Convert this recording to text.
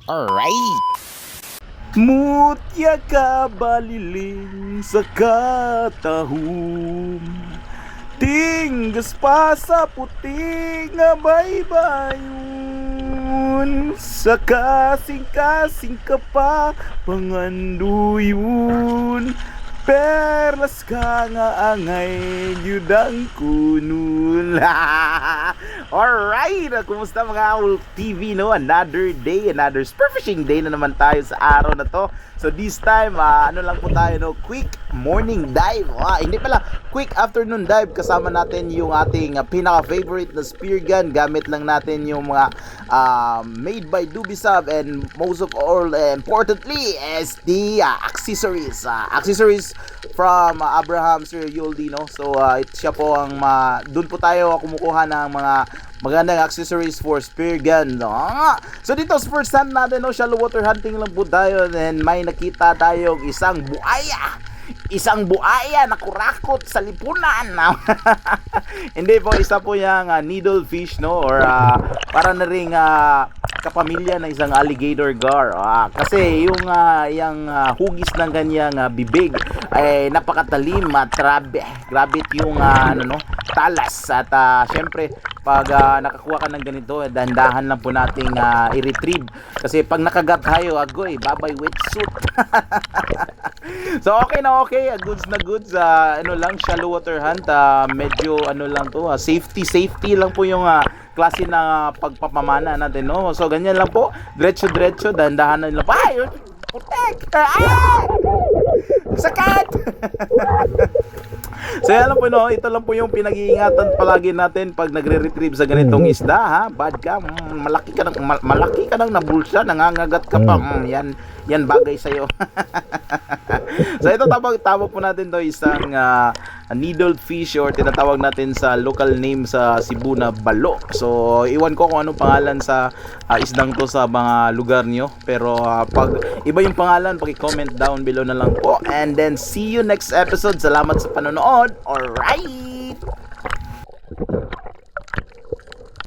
Alright! Mutya ka baliling sa katahum, tinggas pa sa puting nga baybayon, sa kasing-kasing ka pa panganduyon, perlas ka nga angay yudang kunul. Alright, kumusta mga Owl TV, no? Another day, another spearfishing day na naman tayo sa araw na to. So this time, ano lang po tayo, no? Quick morning dive. Hindi pala, quick afternoon dive. Kasama natin yung ating pinaka-favorite na spear gun. Gamit lang natin yung mga made by Dubisab, and most of all, importantly, is the accessories. Accessories from Abraham Sir Yoldi, no? So siya po ang doon po tayo kumukuha ng mga magandang accessories for spear gun, no? So dito sa first hand natin, no, shallow water hunting lang po tayo, and may nakita tayong isang buaya na kurakot sa lipunan. Hindi po, isa po yung needle fish, no, or para na ring kapamilya ng isang alligator gar. Kasi yung hugis ng kanyang bibig ay napakatalim at grabe yung talas. At syempre pag nakakuha ka ng ganito, dahan-dahan lang po nating i-retrieve, kasi pag nakagat tayo, agoy, babay wetsuit. So okay na okay, goods na goods. Lang, shallow water hunt, medyo lang to, safety lang po yung klase na pagpapamana natin, no? So ganyan lang po, diretso, dahan-dahan lang po. Ay, protect! Sakat! So yan lang po, no, ito lang po yung pinag-iingatan palagi natin pag nagre-retrieve sa ganitong isda, ha. Bad ka, malaki ka nang nabulsa, nangangagat ka pa, yan bagay sa'yo. So ito, tawag po natin to isang needle fish, or tinatawag natin sa local name sa Cebu na balo. So iwan ko kung anong pangalan sa isdang to sa mga lugar nyo, pero pag iba yung pangalan, paki-comment down below na lang po, and then see you next episode. Salamat sa panonood. Alright!